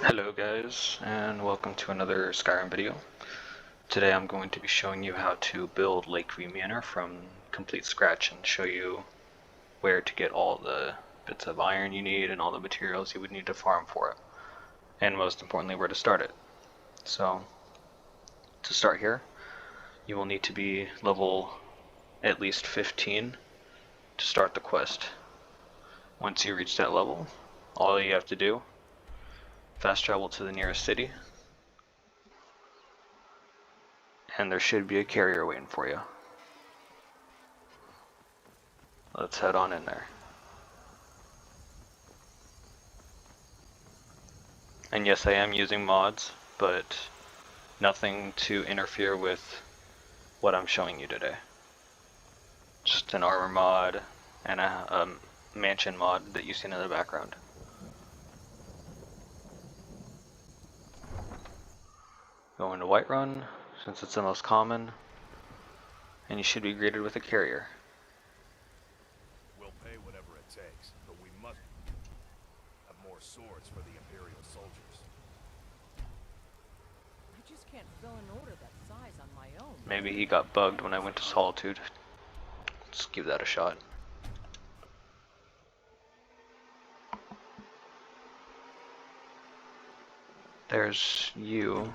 Hello guys, and welcome to another Skyrim video. Today I'm going to be showing you how to build Lakeview Manor from complete scratch and show you where to get all the bits of iron you need and all the materials you would need to farm for it. And most importantly, where to start it. So, to start here, you will need to be level at least 15 to start the quest. Once you reach that level, all you have to do, fast travel to the nearest city, and there should be a carrier waiting for you. Let's head on in there. And yes, I am using mods, but nothing to interfere with what I'm showing you today. Just an armor mod and a mansion mod that you've seen in the background. Go into Whiterun, since it's the most common, and you should be greeted with a carrier. We'll pay whatever it takes, but we must have more swords for the Imperial soldiers. I just can't fill an order that size on my own. Maybe he got bugged when I went to Solitude. Let's give that a shot. There's you.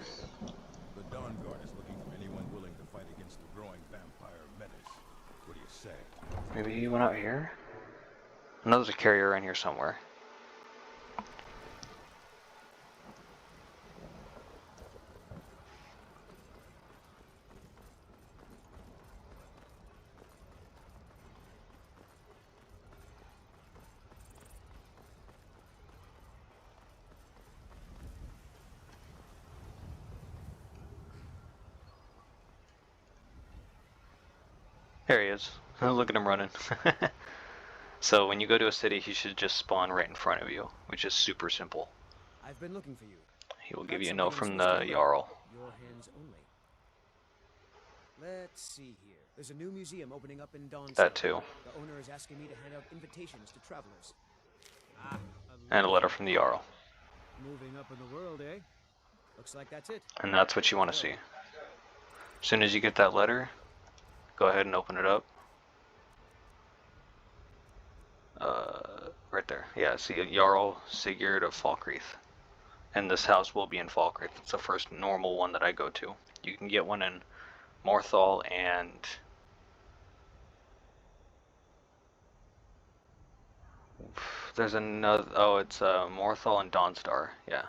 The Dawn Guard is looking for anyone willing to fight against the growing vampire menace. What do you say? Maybe he went out here? I know there's a carrier around here somewhere. There he is. Look at him running. So when you go to a city, he should just spawn right in front of you, which is super simple. I've been looking for you. He will give you a note from the Jarl. Your hands only. Let's see here. There's a new museum opening up in Dawn. That too. The owner is asking me to hand out invitations to travelers. And a letter from the Jarl. Moving up in the world, eh? Looks like that's it. And that's what you want to see. As soon as you get that letter, go ahead and open it up. Right there. Yeah, see Jarl Sigurd of Falkreath. And this house will be in Falkreath. It's the first normal one that I go to. You can get one in Morthal and there's another, oh, it's Morthal and Dawnstar, yeah.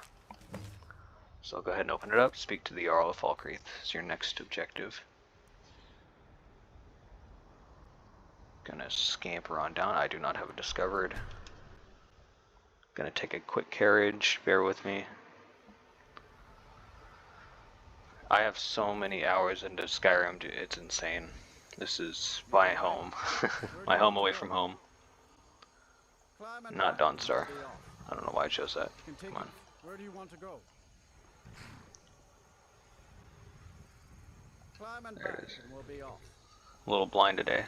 So go ahead and open it up, speak to the Jarl of Falkreath. It's your next objective. Gonna scamper on down. I do not have it discovered. Gonna take a quick carriage, bear with me. I have so many hours into Skyrim, dude, it's insane. This is my home. My home away from home. Not Dawnstar. I don't know why it shows that. Come on. Where do you want to go? Climb and There it back, is. and we'll be off. A little blind today.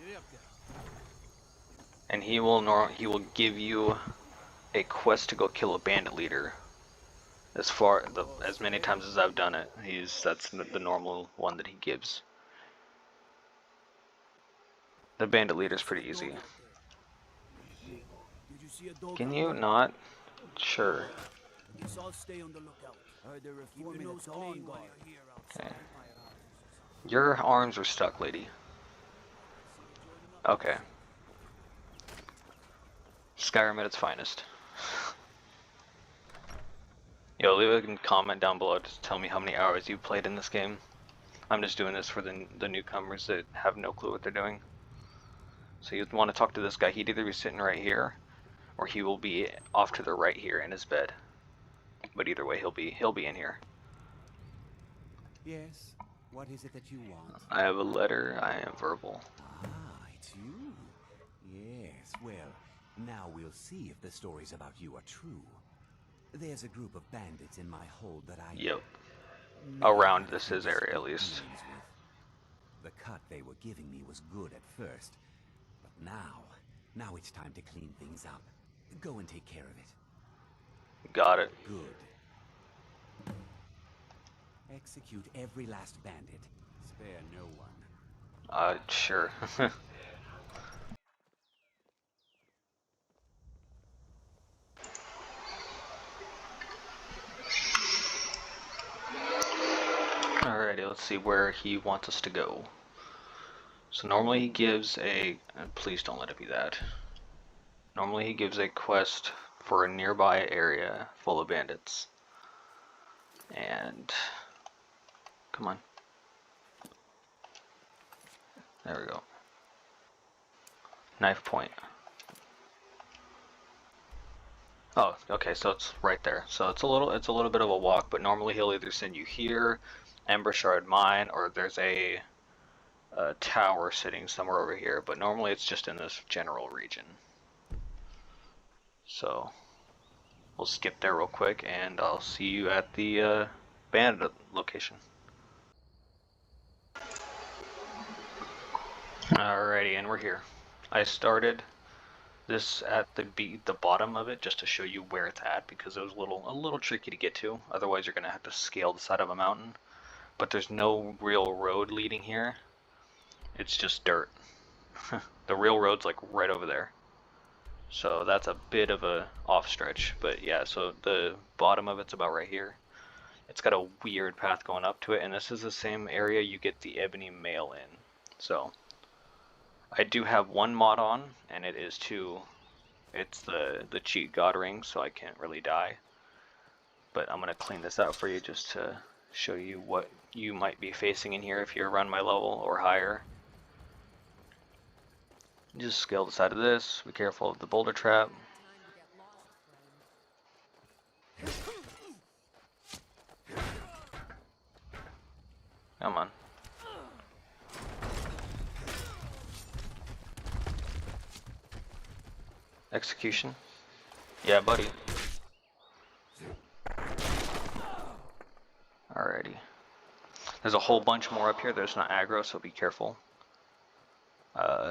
Giddy up there. And he will give you a quest to go kill a bandit leader. As many times as I've done it, that's the normal one that he gives. The bandit leader is pretty easy. Did you see a dog? Can you not? Sure. Guess I'll stay on the lookout. There are keep your nose clean while you're here outside. Okay. Your arms are stuck, lady. Okay. Skyrim at its finest. Yo, leave a comment down below to tell me how many hours you've played in this game. I'm just doing this for the newcomers that have no clue what they're doing. So you want to talk to this guy, he'd either be sitting right here, or he will be off to the right here in his bed. But either way, he'll be in here. Yes. What is it that you want? I have a letter, I am verbal. Ah, it's you. Yes, well, now we'll see if the stories about you are true. There's a group of bandits in my hold that I... Yep. Around this area, at least. The cut they were giving me was good at first, but now it's time to clean things up. Go and take care of it. Got it. Good. Execute every last bandit. Spare no one. Sure. Alrighty, let's see where he wants us to go. So normally he gives a... please don't let it be that. Normally he gives a quest for a nearby area full of bandits. And... come on. There we go. Knife point. Oh, okay, so it's right there. So it's a little bit of a walk, but normally he'll either send you here, Ember Shard Mine, or there's a tower sitting somewhere over here, but normally it's just in this general region. So we'll skip there real quick, and I'll see you at the bandit location. Alrighty, and we're here. I started this at the bottom of it just to show you where it's at, because it was a little tricky to get to. Otherwise you're gonna have to scale the side of a mountain. But there's no real road leading here. It's just dirt. The real road's like right over there. So that's a bit of a off stretch. But yeah, so the bottom of it's about right here. It's got a weird path going up to it, and this is the same area you get the ebony mail in. So I do have one mod on, and it is it's the cheat god ring, so I can't really die. But I'm gonna clean this out for you just to show you what you might be facing in here if you're around my level or higher. Just scale the side of this, be careful of the boulder trap. Come on. Execution. Yeah, buddy. Alrighty. There's a whole bunch more up here. There's not aggro, so be careful.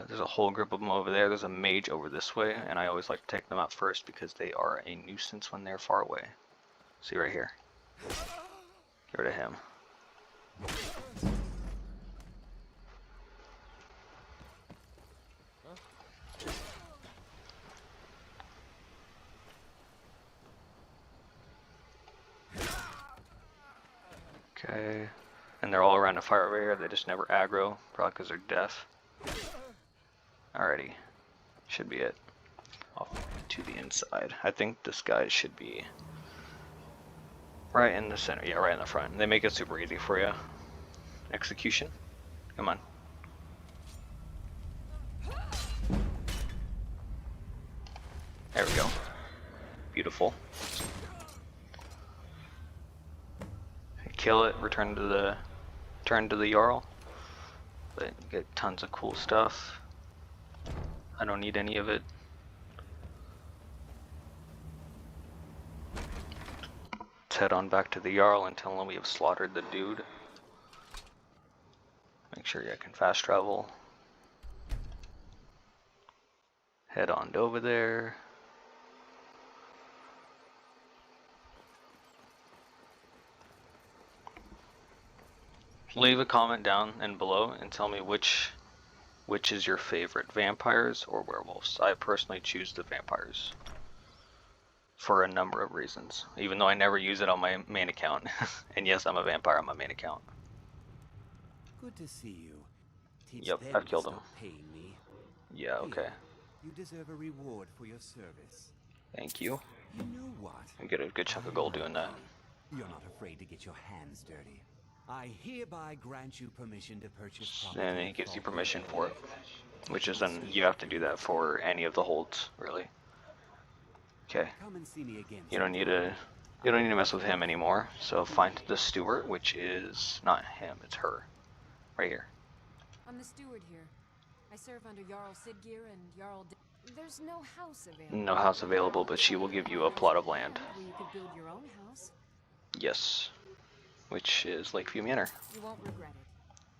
There's a whole group of them over there. There's a mage over this way, and I always like to take them out first because they are a nuisance when they're far away. See right here. Get rid of him. Okay. And they're all around a fire over here. They just never aggro, probably because they're deaf. Alrighty. Should be it. Off to the inside. I think this guy should be right in the center. Yeah, right in the front. They make it super easy for you. Execution. Come on. There we go. Beautiful. Kill it, return to the Jarl. But you get tons of cool stuff. I don't need any of it. Let's head on back to the Jarl and tell him we have slaughtered the dude. Make sure I can fast travel. Head on over there. Leave a comment down and below and tell me which is your favorite, vampires or werewolves. I personally choose the vampires for a number of reasons, even though I never use it on my main account. And yes, I'm a vampire on my main account. Good to see you. Teach Yep, them I've killed to him. stop paying me. Yeah, okay. Here, you deserve a reward for your service. Thank you. You know what? I get a good chunk of gold doing that. You're not afraid to get your hands dirty. I hereby grant you permission to purchase property. And he gives you permission for it, which is then you have to do that for any of the holds, really. Okay. Come and see me again. You don't need to mess with him anymore. So find the steward, which is not him, it's her, right here. I'm the steward here. I serve under Jarl Siggeir and Jarl. There's no house available. No house available, but she will give you a plot of land. Where you could build your own house. Yes, which is Lakeview Manor. You won't regret it.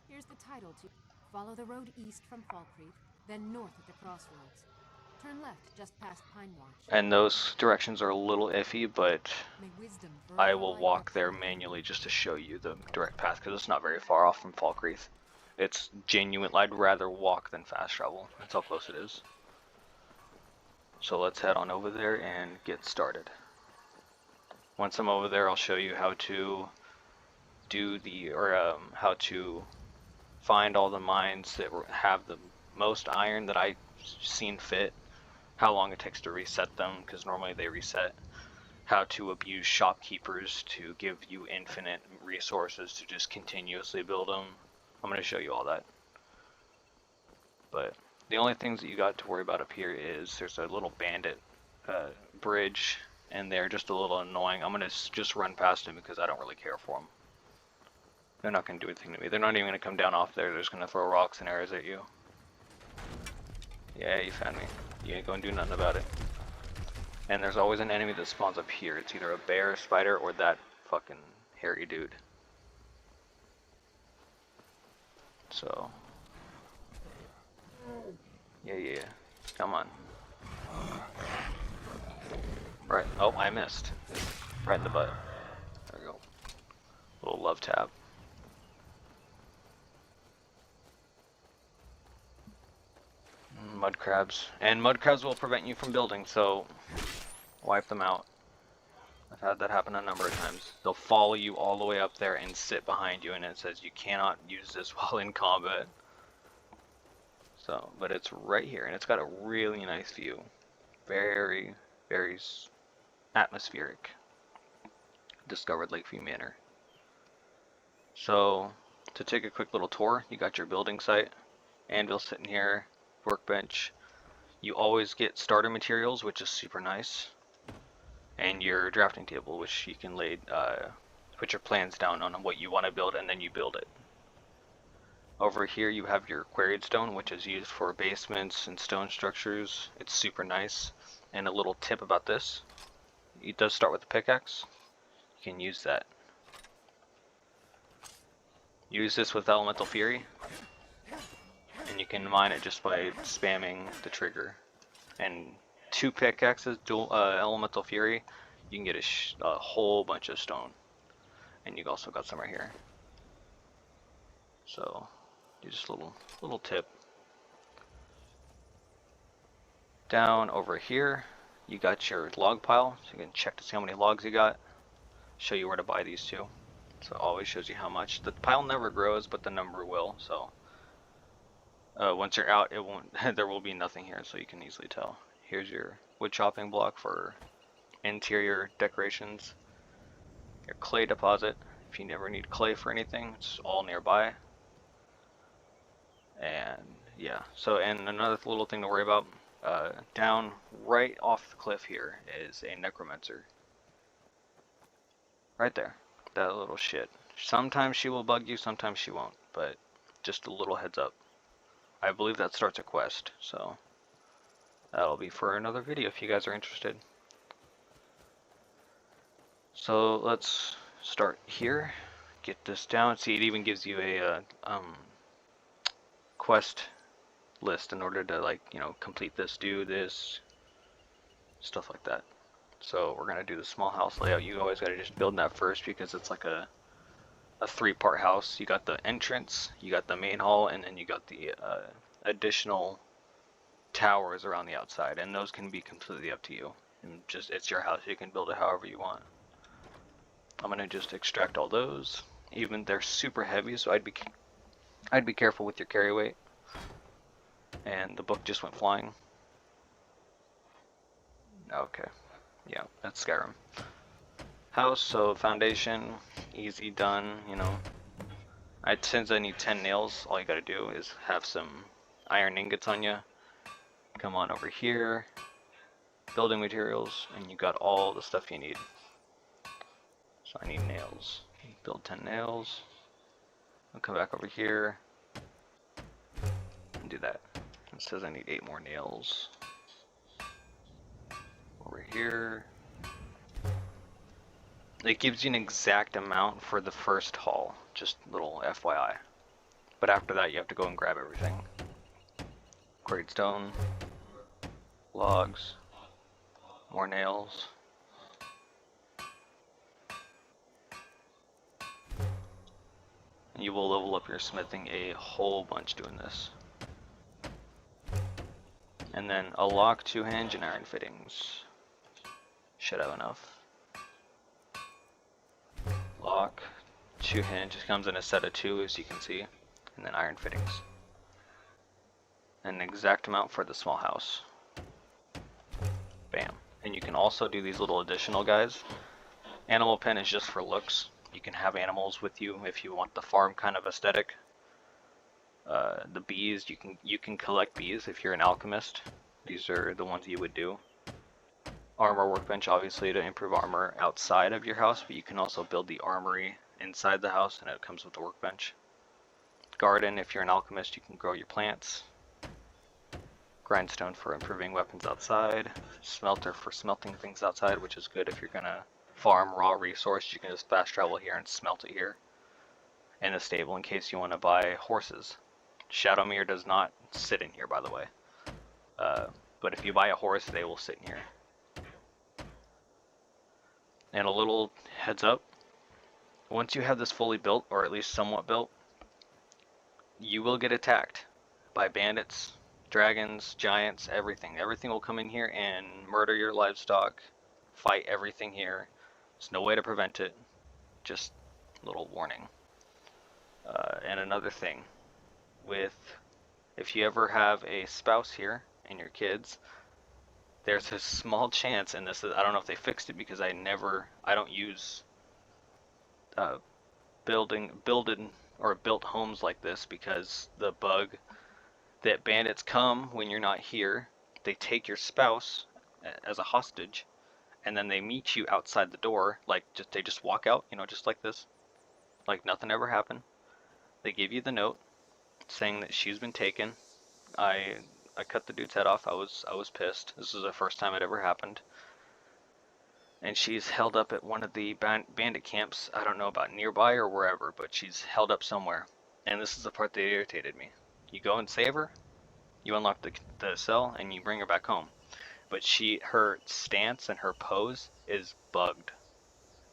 Here's the title to follow the road east from Falkreath, then north at the crossroads. Turn left, just past Pine Watch. And those directions are a little iffy, but May wisdom I forever will light walk your there path. manually just to show you the direct path, because it's not very far off from Falkreath. It's genuine. I'd rather walk than fast travel. That's how close it is. So let's head on over there and get started. Once I'm over there, I'll show you how to do how to find all the mines that have the most iron that I've seen fit, how long it takes to reset them, because normally they reset, how to abuse shopkeepers to give you infinite resources to just continuously build them. I'm going to show you all that. But the only things that you got to worry about up here is there's a little bandit bridge, and they're just a little annoying. I'm going to just run past them because I don't really care for them. They're not going to do anything to me. They're not even going to come down off there. They're just going to throw rocks and arrows at you. Yeah, you found me. You ain't going to do nothing about it. And there's always an enemy that spawns up here. It's either a bear, spider, or that fucking hairy dude. So. Yeah. Come on. Right. Oh, I missed. Right in the butt. There we go. Little love tap. Mud crabs. And mud crabs will prevent you from building, so wipe them out. I've had that happen a number of times. They'll follow you all the way up there and sit behind you, and it says you cannot use this while in combat. So, but it's right here, and it's got a really nice view. Very, very atmospheric. Discovered Lakeview Manor. So, to take a quick little tour, you got your building site, anvil sitting here, workbench. You always get starter materials, which is super nice, and your drafting table, which you can put your plans down on what you want to build, and then you build it. Over here you have your quarried stone, which is used for basements and stone structures. It's super nice. And a little tip about this, it does start with a pickaxe. You can use that. Use this with Elemental Fury, and you can mine it just by spamming the trigger. And 2 pickaxes, dual Elemental Fury, you can get a whole bunch of stone. And you also got some right here. So, just a little tip. Down over here, you got your log pile, so you can check to see how many logs you got. Show you where to buy these too. So it always shows you how much. The pile never grows, but the number will. So once you're out, it won't. There will be nothing here, so you can easily tell. Here's your wood chopping block for interior decorations. Your clay deposit. If you never need clay for anything, it's all nearby. And yeah. So, and another little thing to worry about. Down right off the cliff here is a necromancer. Right there. That little shit. Sometimes she will bug you, sometimes she won't, but just a little heads up. I believe that starts a quest, so that'll be for another video if you guys are interested. So let's start here. Get this down. See, it even gives you a quest list in order to, like, you know, complete this, do this, stuff like that. So we're gonna do the small house layout. You always gotta just build that first because it's like a 3-part house. You got the entrance, you got the main hall, and then you got the additional towers around the outside, and those can be completely up to you. And just, it's your house, you can build it however you want. I'm gonna just extract all those. Even they're super heavy, so I'd be careful with your carry weight. And the book just went flying. Okay. Yeah, that's Skyrim. House, so foundation, easy, done, you know. Since I need 10 nails, all you gotta do is have some iron ingots on you. Come on over here, building materials, and you got all the stuff you need. So I need nails. Build 10 nails. I'll come back over here and do that. It says I need 8 more nails. Over here. It gives you an exact amount for the first haul, just little FYI. But after that, you have to go and grab everything. Quarried stone. logs, more nails. And you will level up your smithing a whole bunch doing this. And then a lock, 2 hinge, and iron fittings. Should have enough. Lock, 2 hinge, it comes in a set of 2 as you can see, and then iron fittings. An exact amount for the small house. Bam. And you can also do these little additional guys. Animal pen is just for looks. You can have animals with you if you want the farm kind of aesthetic. The bees, you can collect bees if you're an alchemist. These are the ones you would do. Armor workbench, obviously, to improve armor outside of your house, but you can also build the armory inside the house, and it comes with the workbench. Garden, if you're an alchemist, you can grow your plants. Grindstone for improving weapons outside. Smelter for smelting things outside, which is good if you're gonna farm raw resource. You can just fast travel here and smelt it here. And a stable in case you want to buy horses. Shadowmere does not sit in here, by the way. But if you buy a horse, they will sit in here. And a little heads up, once you have this fully built, or at least somewhat built, you will get attacked by bandits, dragons, giants, everything. Everything will come in here and murder your livestock, fight everything here. There's no way to prevent it. Just a little warning. And another thing, if you ever have a spouse here and your kids, there's a small chance, and this is, I don't know if they fixed it because I don't use built homes like this, because the bug that bandits come when you're not here, they take your spouse as a hostage, and then they meet you outside the door, like they just walk out, just like this, like nothing ever happened. They give you the note saying that she's been taken. I cut the dude's head off. I was pissed. This is the first time it ever happened. And she's held up at one of the bandit camps. I don't know about nearby or wherever, but she's held up somewhere. And this is the part that irritated me. You go and save her, you unlock the cell, and you bring her back home. But her stance and her pose is bugged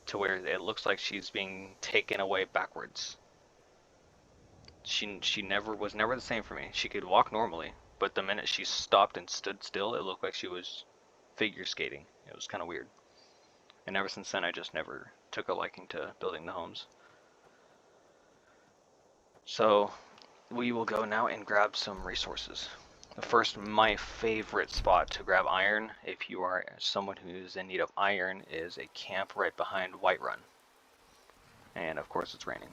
to where it looks like she's being taken away backwards. She was never the same for me. She could walk normally, but the minute she stopped and stood still, it looked like she was figure skating. It was kind of weird. And ever since then, I just never took a liking to building the homes. So we will go now and grab some resources. The first, my favorite spot to grab iron, if you are someone who's in need of iron, is a camp right behind Whiterun. And of course it's raining.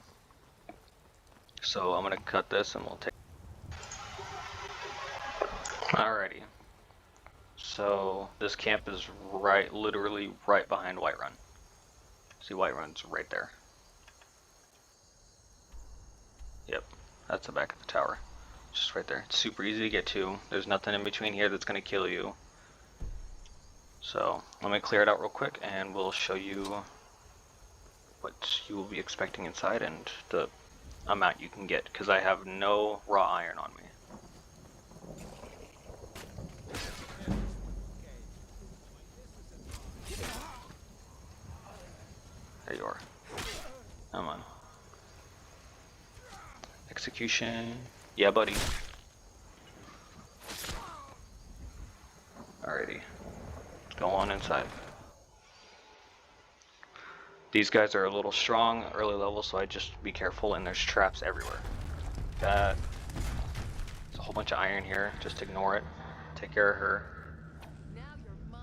So I'm gonna cut this and we'll take. Alrighty. So this camp is literally right behind Whiterun. See, Whiterun's right there. Yep, that's the back of the tower. Just right there. It's super easy to get to. There's nothing in between here that's gonna kill you. So let me clear it out real quick and we'll show you what you will be expecting inside and the amount you can get, because I have no raw iron on me. There you are. Come on. Execution. Yeah, buddy. Alrighty. Let's go on inside. These guys are a little strong, early level, so I just be careful, and there's traps everywhere. There's a whole bunch of iron here, just ignore it. Take care of her. Now you're mine.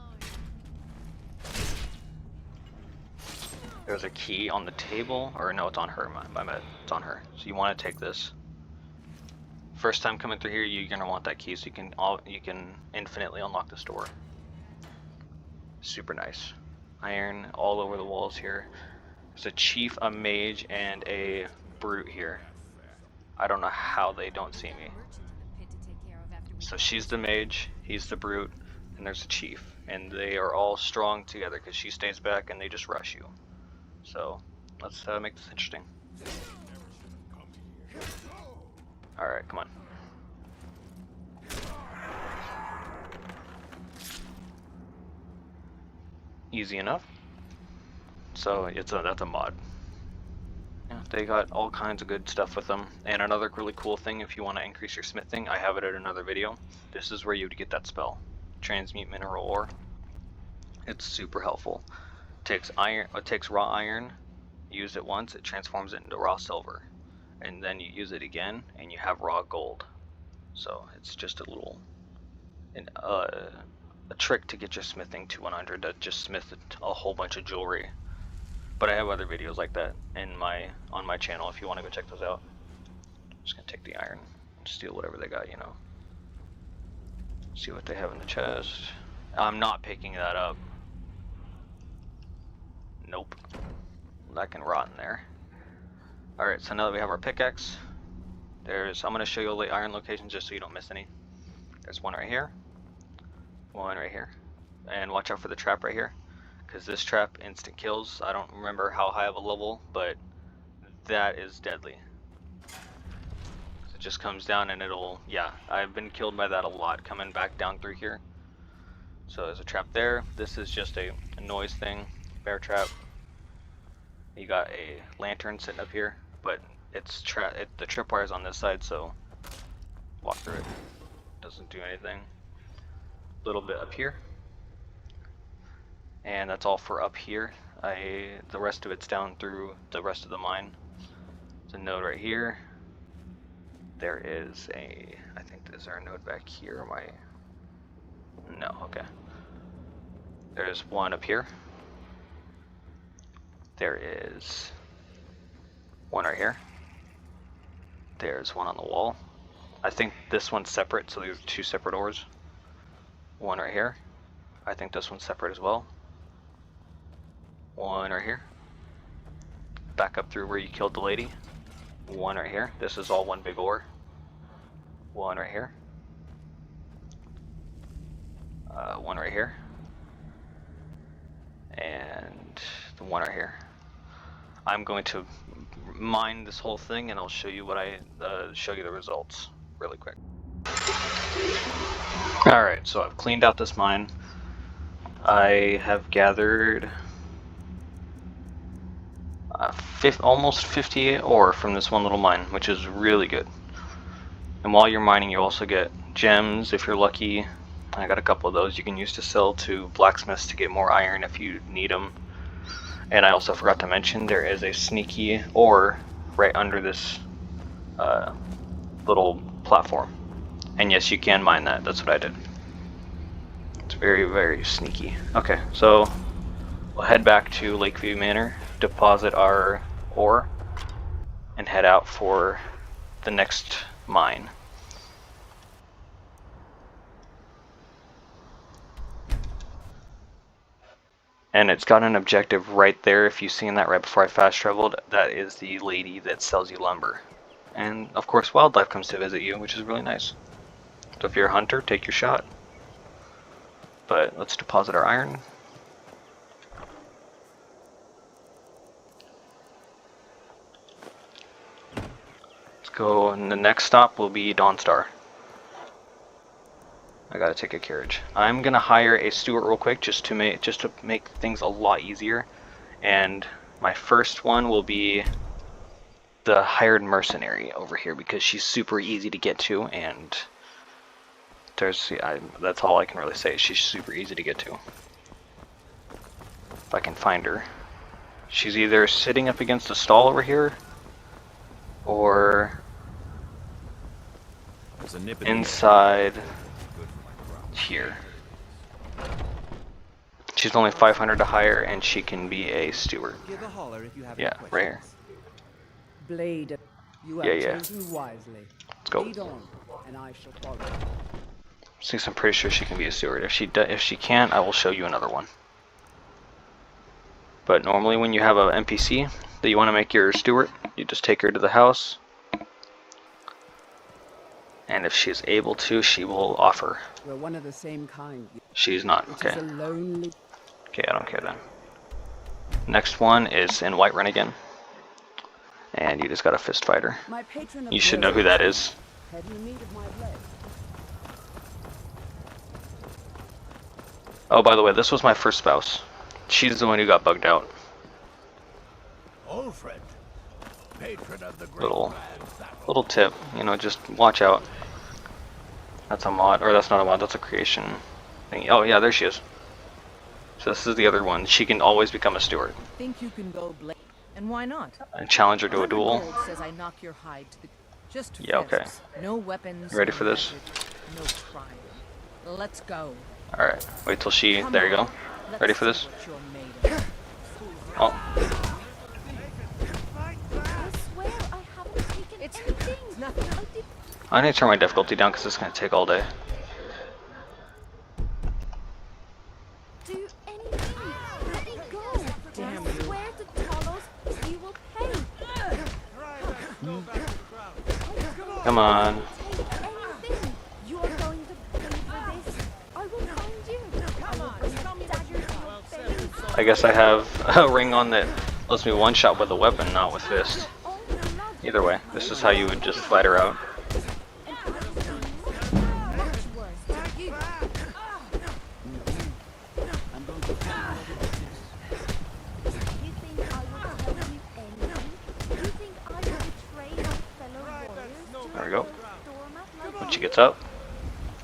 There's a key on the table, or no, it's on her, my bad, it's on her. So you want to take this. First time coming through here, you're gonna want that key so you can infinitely unlock this door. Super nice. Iron all over the walls here. There's a chief, a mage, and a brute here. I don't know how they don't see me. So she's the mage, he's the brute, and there's a chief. And they are all strong together because she stays back and they just rush you. So let's make this interesting. Alright, come on. easy enough. So that's a mod. Yeah, they got all kinds of good stuff with them. And another really cool thing, if you want to increase your smithing, I have it in another video. This is where you would get that spell, transmute mineral ore. It's super helpful. It takes raw iron, use it once, it transforms it into raw silver, and then you use it again, and you have raw gold. So it's just a trick to get your smithing to 100 to just smith a whole bunch of jewelry. But I have other videos like that on my channel if you want to go check those out. I'm just gonna take the iron and steal whatever they got, you know. See what they have in the chest. I'm not picking that up. Nope. That can rot in there. Alright, so now that we have our pickaxe, I'm gonna show you all the iron locations just so you don't miss any. There's one right here. One right here. And watch out for the trap right here, because this trap instant kills. I don't remember how high of a level, but that is deadly. It just comes down and yeah, I've been killed by that a lot coming back down through here. So there's a trap there. This is just a noise thing, bear trap. You got a lantern sitting up here, but the tripwire's on this side, so walk through it. Doesn't do anything. A little bit up here. And that's all for up here. The rest of it's down through the rest of the mine. There's a node right here. There is is there a node back here? No, okay. There's one up here. There is one right here. There's one on the wall. I think this one's separate, so there's two separate ores. One right here. I think this one's separate as well. One right here. Back up through where you killed the lady. One right here. This is all one big ore. One right here. One right here. And the one right here. I'm going to mine this whole thing, and I'll show you show you the results really quick. Alright, so I've cleaned out this mine. I have gathered almost 58 ore from this one little mine, which is really good. And while you're mining, you also get gems if you're lucky. I got a couple of those you can use to sell to blacksmiths to get more iron if you need them. And I also forgot to mention there is a sneaky ore right under this little platform. And yes, you can mine that. That's what I did. It's very, very sneaky. Okay, so we'll head back to Lakeview Manor, deposit our ore, and head out for the next mine. And it's got an objective right there. If you've seen that right before I fast traveled, that is the lady that sells you lumber. And of course wildlife comes to visit you, which is really nice. So if you're a hunter, take your shot. But let's deposit our iron. Let's go, and the next stop will be Dawnstar. I gotta take a carriage. I'm gonna hire a steward real quick just to make things a lot easier. And my first one will be the hired mercenary over here because she's super easy to get to, and that's all I can really say. She's super easy to get to. If I can find her. She's either sitting up against a stall over here, or inside here. She's only 500 to hire, and she can be a steward. Give a holler if you have Yeah, any right here. Blade, you have Yeah. chosen wisely. Let's go. Lead on, and I shall follow. Since I'm pretty sure she can be a steward. If she can't, I will show you another one. But normally when you have an NPC that you want to make your steward, you just take her to the house. And if she's able to, she will offer. We're one of the same kind. She's not, It okay. is a lonely... Okay, I don't care then. Next one is in Whiterun again. And you just got a fist fighter. My patron of You should know who that is. Have you need of my blade? Oh, by the way, this was my first spouse. she's the one who got bugged out. Old friend. Patron of the great Little tip, you know, just watch out. That's a mod, or that's not a mod, that's a creation thing. Oh yeah, there she is. So this is the other one. She can always become a steward. Think you can go and why not? And challenge her to a duel. Gold says I knock your hide to the just Yeah, okay. No weapons. You ready no for this? magic, no crime. Let's go. Alright, wait till she, Come there you on. go. Let's Ready for see this? what you're made of. Oh, I swear I haven't taken anything. Nothing. I did. I need to turn my difficulty down because it's going to take all day. Do anything. Let me go. Damn I you. swear to Talos, you will pay. Come on. Take anything. You are going to pay for this. I will find you. I will bring a dagger to your face. I guess I have a ring on that lets me one shot with a weapon, not with fist. All the blood Either way, this is how you would just fight her out. and I will do much worse to you. I'm going to find You think I will tell you anything? You think I will betray my fellow warriors? There we go. Doormat like When you? she gets up,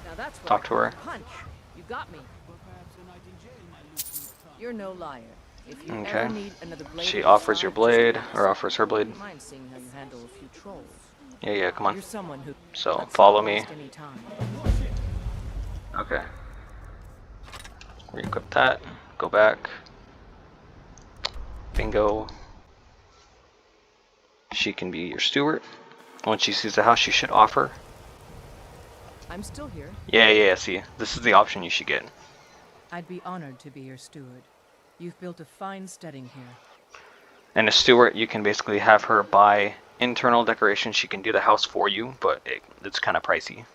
Now that's what talk I to her. call a punch. You got me. perhaps a night in jail might loosen your tongue. You're no liar. If you Okay. ever need another blade She of your offers your side, blade, just or ask. offers her blade. Wouldn't mind seeing how you handle a few trolls. Yeah, come on. You're someone who So, lets follow not me. waste any time. Okay. Re-equip that. Go back. Bingo. She can be your steward. Once she sees the house, she should offer. I'm still here. Yeah, see. This is the option you should get. I'd be honored to be your steward. You've built a fine steading here. And a steward, you can basically have her buy internal decorations. She can do the house for you, but it's kind of pricey.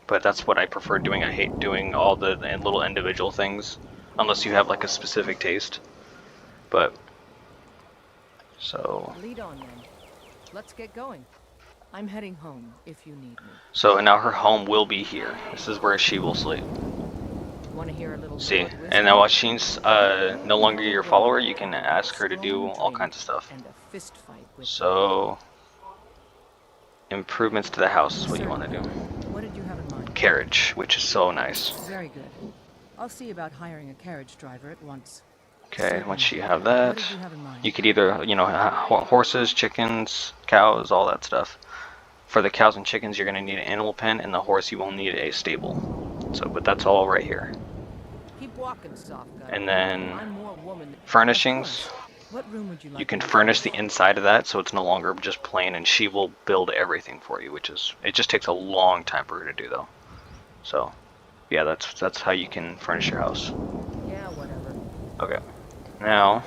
But that's what I prefer doing. I hate doing all the little individual things, unless you have like a specific taste. But, so... Lead on then. Let's get going. I'm heading home if you need me. So now her home will be here. This is where she will sleep. Want to hear a little See, sword wisdom? and now while she's no longer your follower, you can ask her to do all kinds of stuff. And a fist fight with So, improvements to the house is what you want to do. What did you have in mind? Carriage, which is so nice. Very good. I'll see about hiring a carriage driver at once. Okay, once you have What that, did you have in mind? you could either, you know, horses, chickens, cows, all that stuff. For the cows and chickens, you're going to need an animal pen, and the horse, you will need a stable. So, but that's all right here. Keep walking, soft guy. And then I'm more woman than- furnishings. Of course. What room would you like? You can me to furnish the furnish? inside of that, so it's no longer just plain, and she will build everything for you, which is, it just takes a long time for her to do, though. So, yeah, that's how you can furnish your house. Yeah, whatever. Okay, now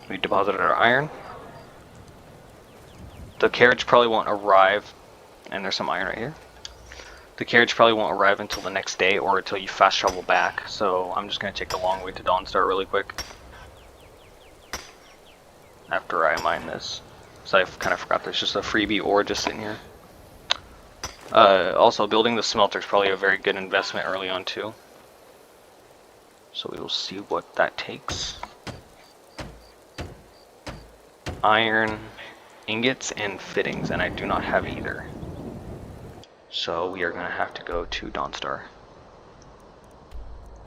we deposited our iron. The carriage probably won't arrive, and there's some iron right here. The carriage probably won't arrive until the next day or until you fast travel back, so I'm just going to take the long way to Dawnstar really quick. After I mine this. So I kind of forgot there's just a freebie ore just sitting here. Also, building the smelter is probably a very good investment early on too. So we will see what that takes. Iron, ingots, and fittings, and I do not have either. So we are going to have to go to Dawnstar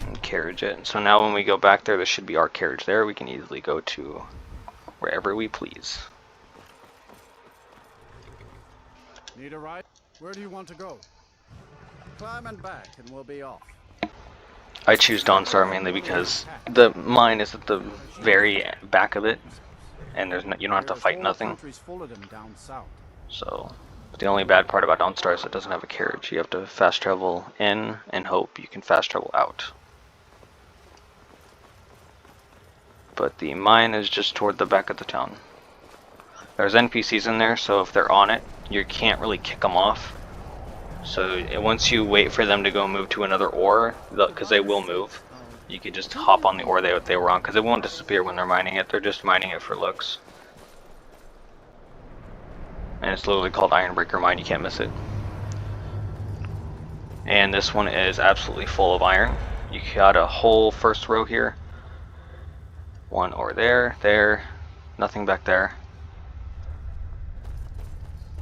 and carriage it. So now when we go back there, there should be our carriage there. We can easily go to wherever we please. Need a ride? Where do you want to go? Climb and back and we'll be off. I choose Dawnstar mainly because the mine is at the very back of it, and there's no, you don't have to There's fight whole nothing. countries full of them down south. So, but the only bad part about Dawnstar is it doesn't have a carriage. You have to fast travel in and hope you can fast travel out. But the mine is just toward the back of the town. There's NPCs in there, so if they're on it, you can't really kick them off. So once you wait for them to go move to another ore, because they will move, you can just hop on the ore they were on, because it won't disappear when they're mining it. They're just mining it for looks. And it's literally called Ironbreaker Mine. You can't miss it. And this one is absolutely full of iron. You got a whole first row here. One ore there, nothing back there.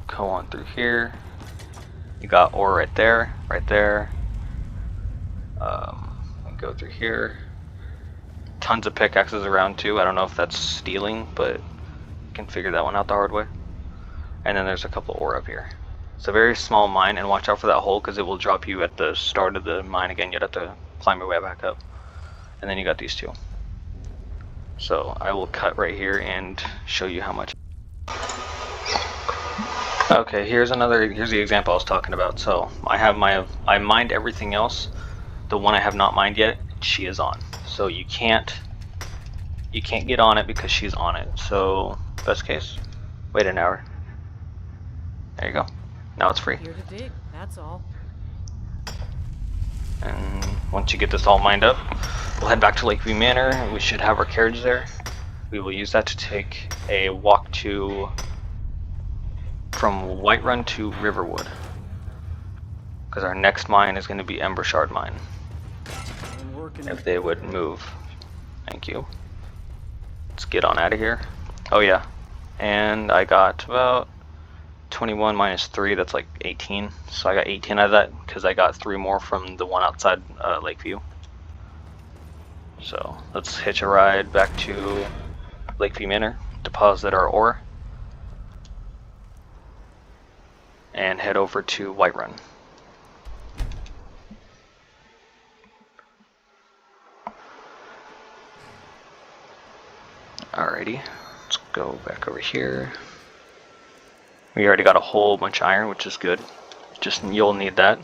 Go on through here. You got ore right there, right there. Go through here. Tons of pickaxes around too. I don't know if that's stealing, but you can figure that one out the hard way. And then there's a couple ore up here. It's a very small mine, and watch out for that hole because it will drop you at the start of the mine again. You'd have to climb your way back up. And then you got these two. So I will cut right here and show you how much. Okay, here's the example I was talking about. So I mined everything else. The one I have not mined yet, she is on. So you can't get on it because she's on it. So best case, wait an hour. There you go. Now it's free. Here to dig, that's all. And once you get this all mined up, we'll head back to Lakeview Manor, and we should have our carriage there. We will use that to take a walk from Whiterun to Riverwood, because our next mine is going to be Embershard Mine. If they would move. Thank you. Let's get on out of here. Oh yeah, and I got about 21 minus 3, that's like 18. So I got 18 out of that because I got 3 more from the one outside Lakeview. So let's hitch a ride back to Lakeview Manor, deposit our ore, and head over to Whiterun. Alrighty, let's go back over here. We already got a whole bunch of iron, which is good. You'll need that.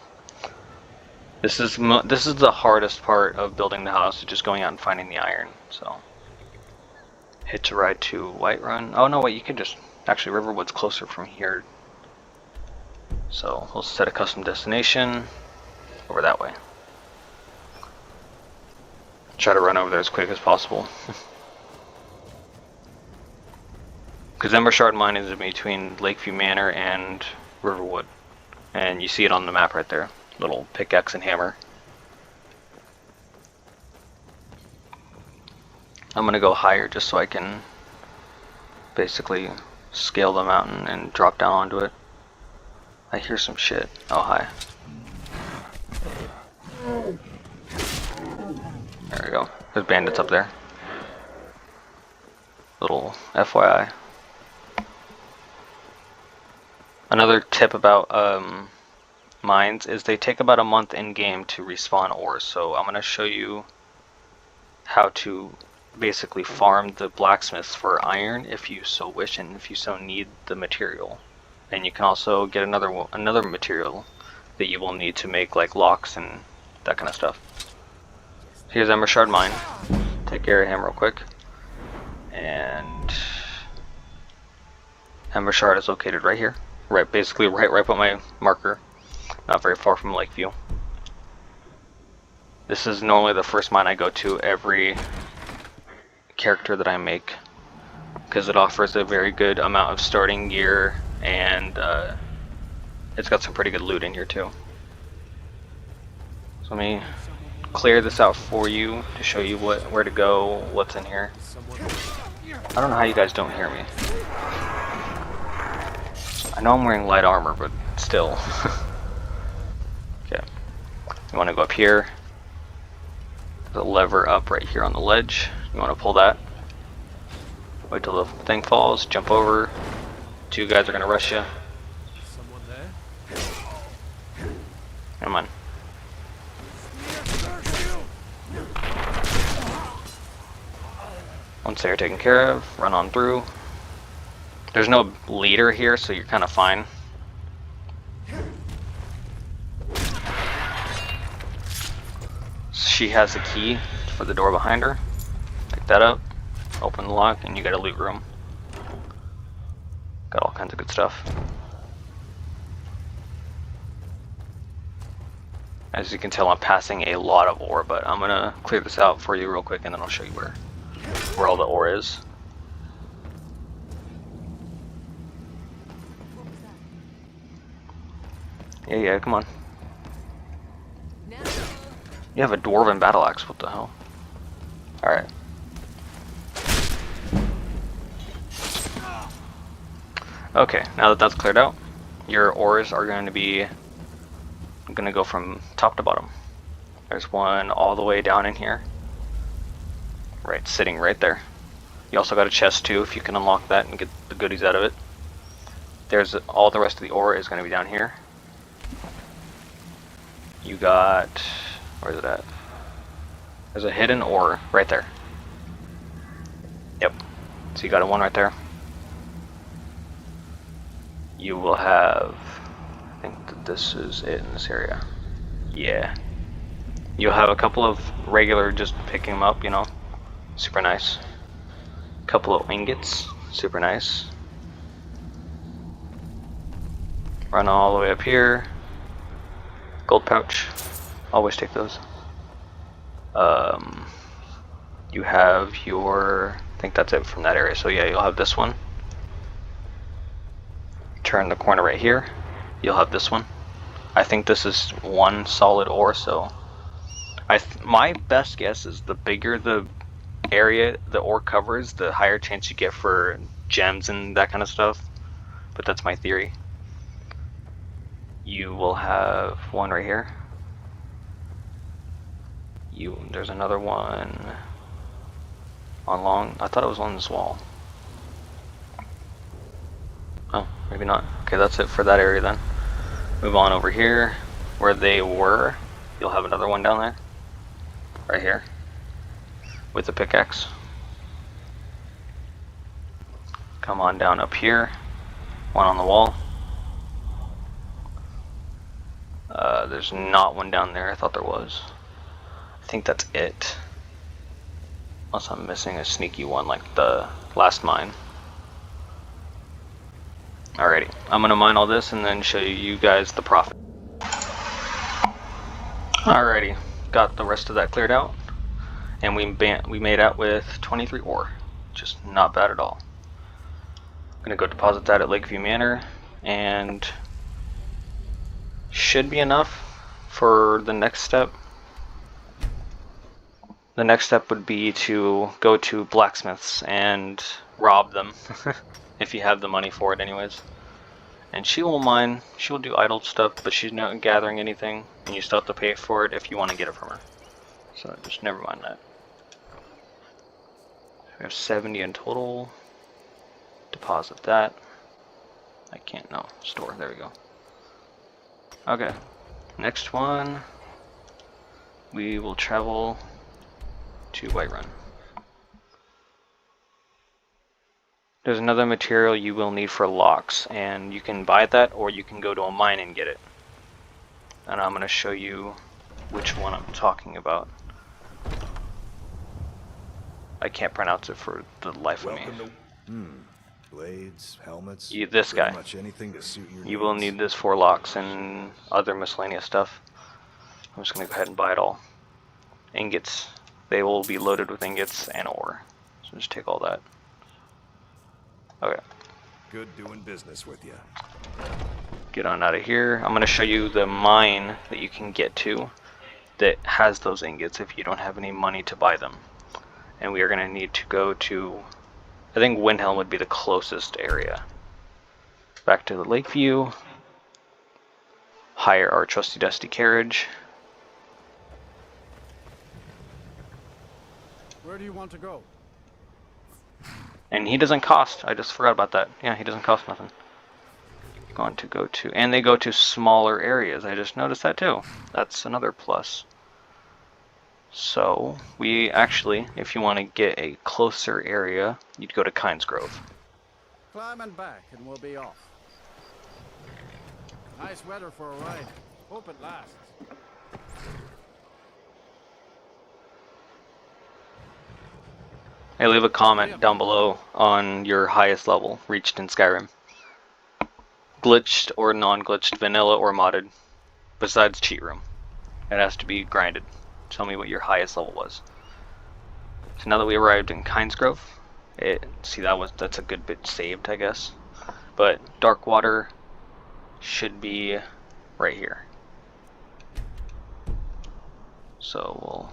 This is the hardest part of building the house, just going out and finding the iron. So hitch a ride to Whiterun. Oh no, wait, you can just actually Riverwood's closer from here. So we'll set a custom destination over that way. Try to run over there as quick as possible. Because Embershard Mine is in between Lakeview Manor and Riverwood. And you see it on the map right there. Little pickaxe and hammer. I'm going to go higher just so I can basically scale the mountain and drop down onto it. I hear some shit. Oh, hi. There we go. There's bandits up there. Little FYI. Another tip about mines is they take about a month in game to respawn ores. So I'm going to show you how to basically farm the blacksmiths for iron if you so wish, and if you so need the material. And you can also get another material that you will need to make like locks and that kind of stuff. Here's Embershard Mine. Take care of him real quick. And Embershard is located right here. Basically right by my marker. Not very far from Lakeview. This is normally the first mine I go to every character that I make, because it offers a very good amount of starting gear, and it's got some pretty good loot in here too. So let me clear this out for you to show you where to go, what's in here. I don't know how you guys don't hear me. I know I'm wearing light armor, but still. Okay. You want to go up here. The lever up right here on the ledge. You want to pull that. Wait till the thing falls. Jump over. 2 guys are going to rush you. Someone there? Come on. Once they're taken care of, run on through. There's no leader here, so you're kind of fine. She has a key for the door behind her. Pick that up, open the lock, and you got a loot room. Got all kinds of good stuff. As you can tell, I'm passing a lot of ore, but I'm gonna clear this out for you real quick, and then I'll show you where all the ore is. Yeah, come on. You have a dwarven battle axe, what the hell? Alright. Okay, now that that's cleared out, your ores are going to go from top to bottom. There's one all the way down in here. Right, sitting right there. You also got a chest too, if you can unlock that and get the goodies out of it. There's all the rest of the ore is going to be down here. You got, where is it at? There's a hidden ore right there. Yep. So you got a one right there. You will have, I think that this is it in this area. Yeah. You'll have a couple of regular, just picking them up, you know. Super nice. Couple of ingots, super nice. Run all the way up here. Gold pouch, always take those. You have your, I think that's it from that area. So yeah, you'll have this one. Turn the corner right here. You'll have this one. I think this is one solid ore, so my best guess is the bigger the area the ore covers, the higher chance you get for gems and that kind of stuff. But that's my theory. You will have one right here. There's another one on I thought it was on this wall. Oh, maybe not. Okay, that's it for that area then. Move on over here where they were. You'll have another one down there. Right here. With a pickaxe. Come on down up here. One on the wall. There's not one down there. I thought there was. I think that's it. Unless I'm missing a sneaky one like the last mine. Alrighty, I'm gonna mine all this and then show you guys the profit. Alrighty, got the rest of that cleared out. And we made out with 23 ore. Just not bad at all. I'm gonna go deposit that at Lakeview Manor and should be enough for the next step. The next step would be to go to blacksmiths and rob them if you have the money for it anyways. And she will mine, she will do idle stuff, but she's not gathering anything, and you still have to pay for it if you want to get it from her. So just never mind that. We have 70 in total. Deposit that. I can't, no, store, there we go. Okay, next one, we will travel to Whiterun. There's another material you will need for locks, and you can buy that or you can go to a mine and get it. And I'm going to show you which one I'm talking about. I can't pronounce it for the life of me. Blades, helmets, This guy. much anything to suit your You will needs. need this for locks and other miscellaneous stuff. I'm just going to go ahead and buy it all. Ingots. They will be loaded with ingots and ore. So just take all that. Okay. Good doing business with you. Get on out of here. I'm going to show you the mine that you can get to that has those ingots if you don't have any money to buy them. And we are going to need to go to, I think Windhelm would be the closest area. Back to the Lakeview. Hire our trusty dusty carriage. Where do you want to go? And he doesn't cost. I just forgot about that. Yeah, he doesn't cost nothing. Going to go to, and they go to smaller areas. I just noticed that too. That's another plus. So we actually, if you want to get a closer area, you'd go to Kynes Grove. Climb and back and we'll be off. Nice weather for a ride. Hope it lasts. Hey, leave a comment down below on your highest level reached in Skyrim. Glitched or non-glitched, vanilla or modded, besides cheat room. It has to be grinded. Tell me what your highest level was. So now that we arrived in Kynes Grove, that's a good bit saved, I guess. But Darkwater should be right here. So we'll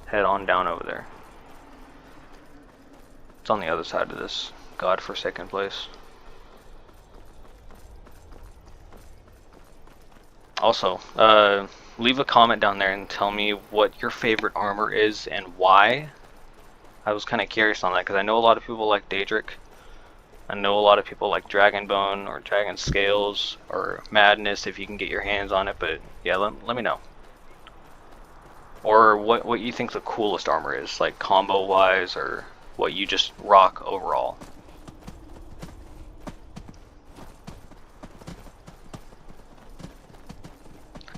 head on down over there. It's on the other side of this godforsaken place. Also, leave a comment down there and tell me what your favorite armor is and why. I was kind of curious on that because I know a lot of people like Daedric. I know a lot of people like Dragonbone or Dragon Scales or Madness if you can get your hands on it, but yeah, let me know. Or what you think the coolest armor is, like combo wise, or what you just rock overall.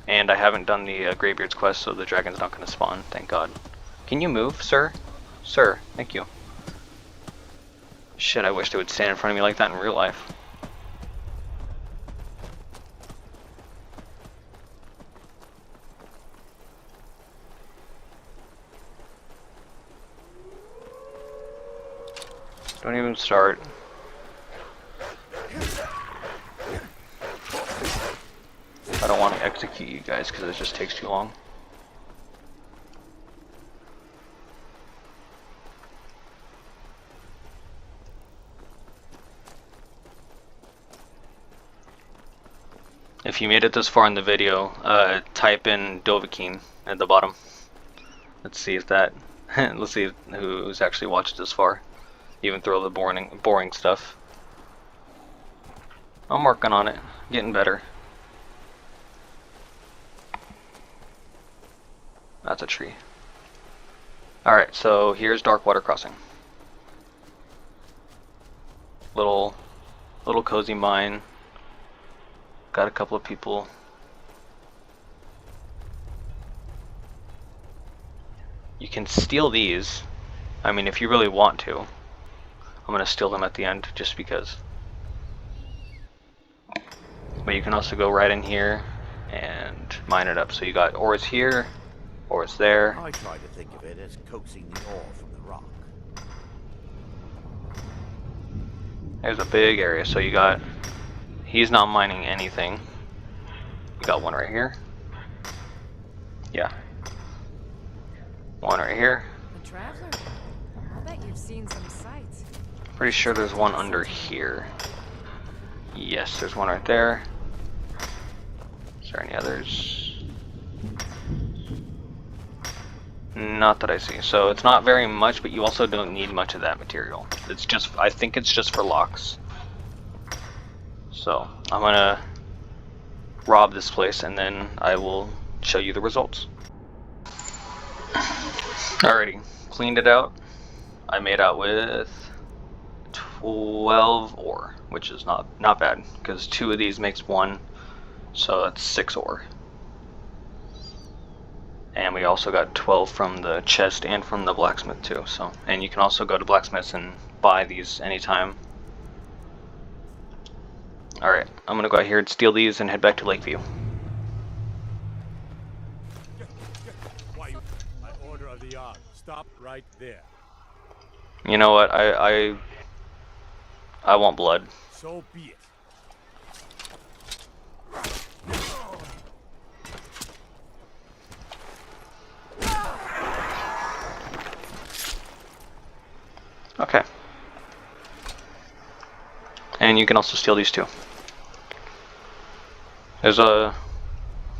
And I haven't done the Greybeard's quest, so the dragon's not going to spawn, thank God. Can you move, sir? Sir, thank you. Shit, I wish they would stand in front of me like that in real life. Don't even start. I don't want to execute you guys because it just takes too long. If you made it this far in the video, type in Dovahkiin at the bottom. Let's see if that. Let's see who's actually watched this far. Even throw the boring stuff. I'm working on it, getting better. That's a tree. Alright, so here's Darkwater Crossing. Little cozy mine. Got a couple of people. You can steal these. I mean, if you really want to. I'm gonna steal them at the end, just because. But you can also go right in here and mine it up. So you got ores here, ores there. I try to think of it as coaxing the ore from the rock. There's a big area. So you got. He's not mining anything. You got one right here. Yeah. One right here. A traveler? I'll bet you've seen some sights. Pretty sure there's one under here. Yes, there's one right there. Is there any others? Not that I see. So it's not very much, but you also don't need much of that material. It's just, I think it's just for locks. So I'm gonna rob this place and then I will show you the results. Alrighty, cleaned it out. I made out with 12 ore, which is not bad because 2 of these makes 1, so that's 6 ore. And we also got 12 from the chest and from the blacksmith too. So, and you can also go to blacksmiths and buy these anytime. Alright, I'm gonna go out here and steal these and head back to Lakeview. Why my order of the yard. Stop right there. You know what? I want blood. So be it. Okay. And you can also steal these too. There's a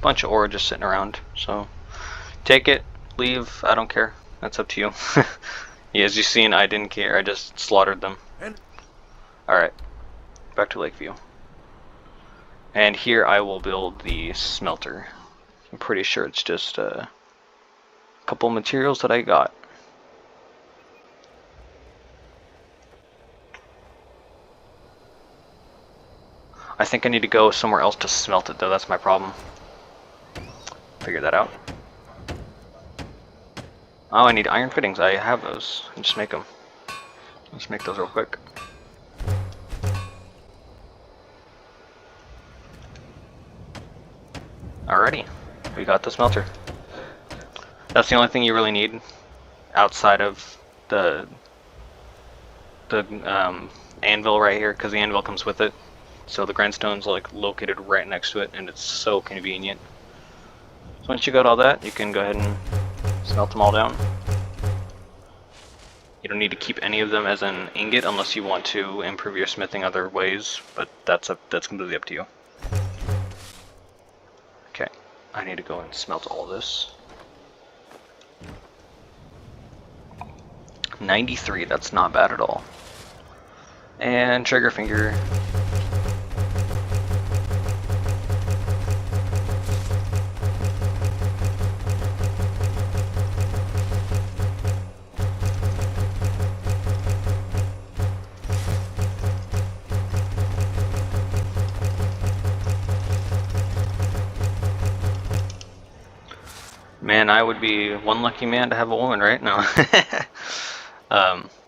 bunch of ore just sitting around, so take it, leave, I don't care. That's up to you. Yeah, as you've seen, I didn't care, I just slaughtered them. Alright, back to Lakeview. And here I will build the smelter. I'm pretty sure it's just a couple materials that I got. I think I need to go somewhere else to smelt it though, that's my problem. Figure that out. Oh, I need iron fittings, I have those. I'll just make them. Let's make those real quick. Alrighty, we got the smelter. That's the only thing you really need outside of the anvil right here, because the anvil comes with it. So the grindstone's like located right next to it, and it's so convenient. So once you got all that, you can go ahead and smelt them all down. You don't need to keep any of them as an ingot unless you want to improve your smithing other ways, but that's completely up to you. I need to go and smelt all this. 93, that's not bad at all. And trigger finger. Man, I would be one lucky man to have a woman, right? No.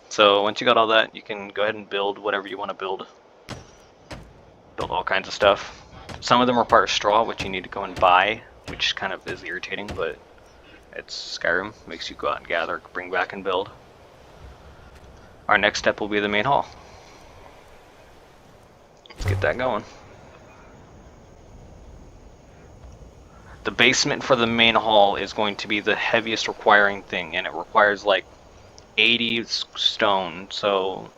So once you got all that, you can go ahead and build whatever you want to build. Build all kinds of stuff. Some of them require straw, which you need to go and buy, which kind of is irritating, but it's Skyrim. Makes you go out and gather, bring back and build. Our next step will be the main hall. Let's get that going. The basement for the main hall is going to be the heaviest requiring thing, and it requires like 80 stone, so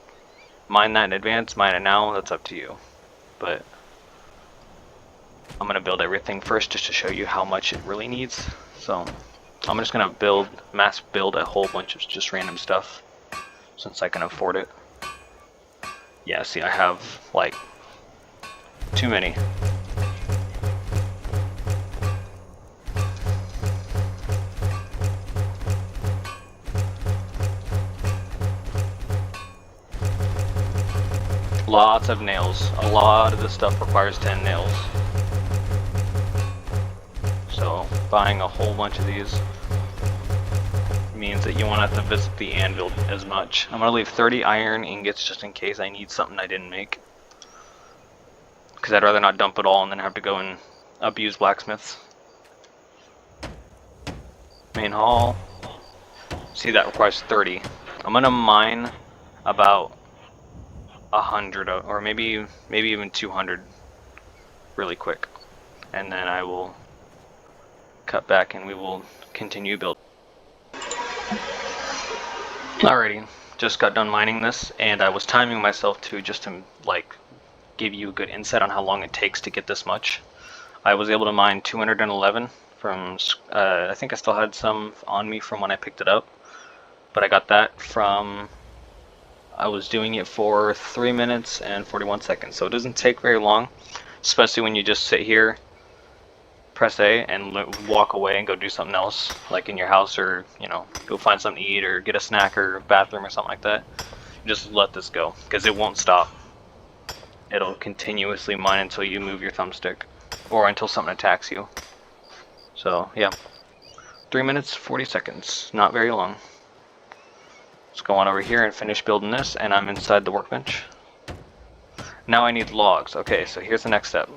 mine that in advance, mine it now, that's up to you. But I'm going to build everything first just to show you how much it really needs. So I'm just going to mass build a whole bunch of just random stuff, since I can afford it. Yeah, see, I have like too many. Lots of nails. A lot of this stuff requires 10 nails. So buying a whole bunch of these means that you won't have to visit the anvil as much. I'm going to leave 30 iron ingots just in case I need something I didn't make. Because I'd rather not dump it all and then have to go and abuse blacksmiths. Main hall. See, that requires 30. I'm going to mine about 100 or maybe even 200 really quick, and then I will cut back and we will continue building. Alrighty, just got done mining this, and I was timing myself to just to like give you a good insight on how long it takes to get this much. I was able to mine 211 from I think I still had some on me from when I picked it up, but I got that from I was doing it for 3 minutes and 41 seconds, so it doesn't take very long, especially when you just sit here, press A, and walk away and go do something else, like in your house, or, you know, go find something to eat, or get a snack, or bathroom, or something like that. Just let this go, because it won't stop. It'll continuously mine until you move your thumbstick, or until something attacks you. So, yeah. 3 minutes, 40 seconds. Not very long. Let's go on over here and finish building this, and I'm inside the workbench. Now I need logs. Okay, so here's the next step.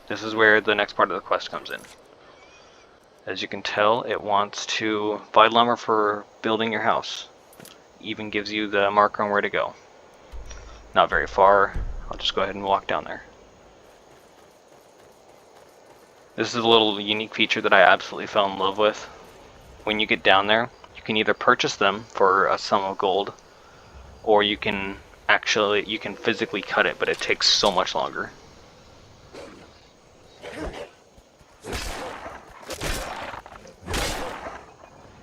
This is where the next part of the quest comes in. As you can tell, it wants to buy lumber for building your house. Even gives you the marker on where to go. Not very far. I'll just go ahead and walk down there. This is a little unique feature that I absolutely fell in love with. When you get down there, you can either purchase them for a sum of gold, or you can physically cut it, but it takes so much longer.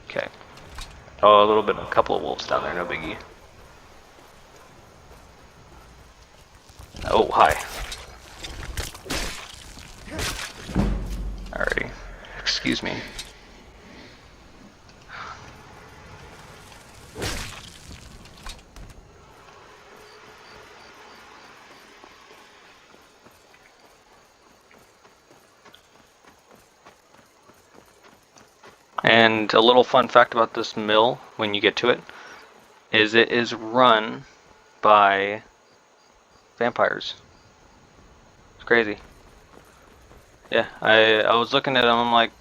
Okay. Oh, a couple of wolves down there, no biggie. Oh, hi. Alrighty. Excuse me. And a little fun fact about this mill, when you get to it, is it is run by vampires. It's crazy. Yeah, I was looking at them, I'm like,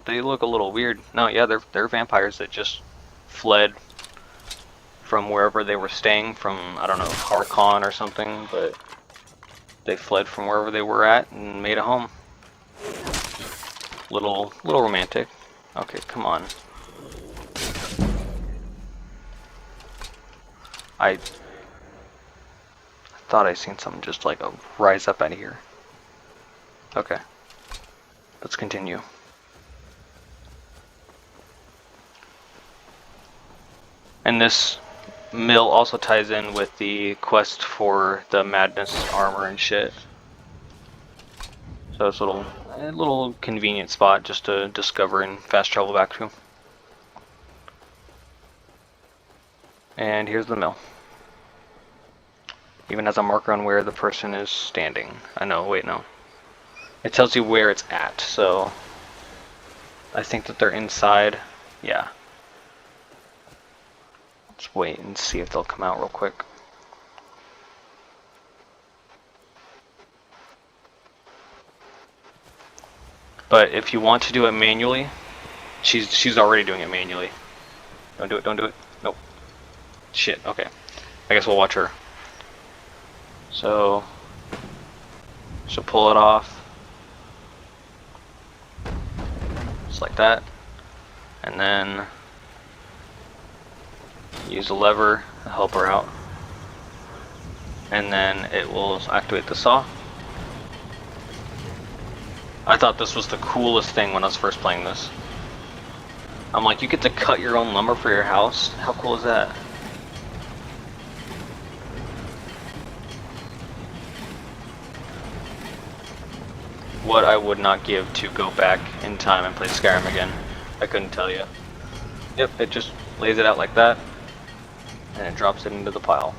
they look a little weird. No, yeah, they're vampires that just fled from wherever they were staying, from, I don't know, Harkon or something, but they fled from wherever they were at and made a home. Little romantic. Okay, come on. I thought I seen something just like rise up out of here. Okay. Let's continue. And this mill also ties in with the quest for the madness armor and shit. So it's a little convenient spot just to discover and fast travel back to. And here's the mill. Even has a marker on where the person is standing. I know, wait, no. It tells you where it's at, so I think that they're inside. Yeah. Let's wait and see if they'll come out real quick. But if you want to do it manually, she's already doing it manually. Don't do it, don't do it. Nope. Shit, okay. I guess we'll watch her. So she'll pull it off. Just like that. And then use a lever to help her out. And then it will activate the saw. I thought this was the coolest thing when I was first playing this. I'm like, you get to cut your own lumber for your house? How cool is that? What I would not give to go back in time and play Skyrim again. I couldn't tell you. Yep, it just lays it out like that, and it drops it into the pile.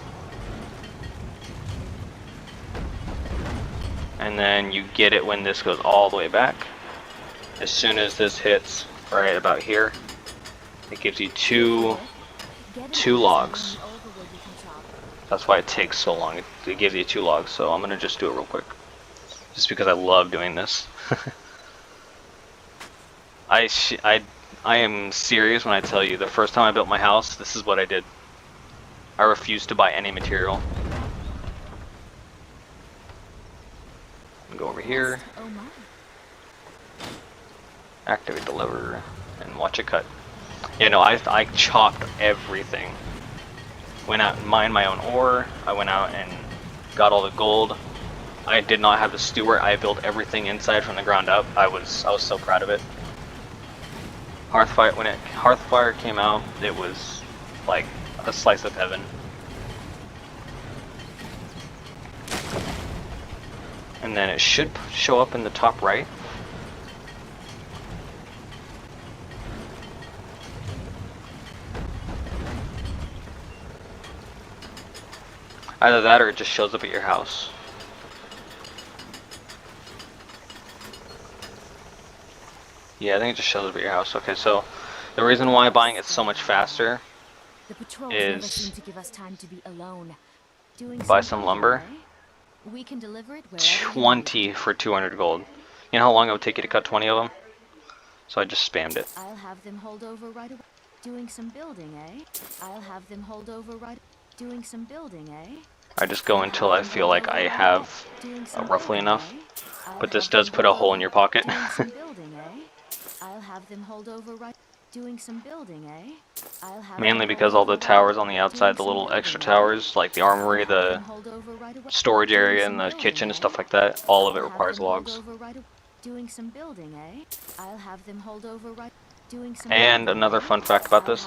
And then you get it when this goes all the way back. As soon as this hits right about here, it gives you two logs. That's why it takes so long. It gives you 2 logs, so I'm gonna just do it real quick. Just because I love doing this. I am serious when I tell you, the first time I built my house, this is what I did. I refused to buy any material. Go over here, activate the lever, and watch it cut. You know, I chopped everything. Went out and mined my own ore. I went out and got all the gold. I did not have the steward. I built everything inside from the ground up. I was so proud of it. Hearthfire, when Hearthfire came out, it was like a slice of heaven. And then it should show up in the top right. Either that or it just shows up at your house. Yeah, I think it just shows up at your house. Okay, so the reason why buying it so much faster is to give us time to be alone. buy some lumber. We can deliver it 20 for 200 gold. You know how long it would take you to cut 20 of them? So I just spammed it. I'll have them hold over right away. Doing some building, eh? I'll have them hold over right. Doing some building, eh? I just go until I feel like I have roughly enough. But this does put a hole in your pocket. I'll have them hold over right. Doing some building, eh? Mainly because all the towers on the outside, the little extra towers, like the armory, the storage area, and the kitchen and stuff like that, all of it requires logs. Doing some building, eh? I'll have them hold over right. And another fun fact about this,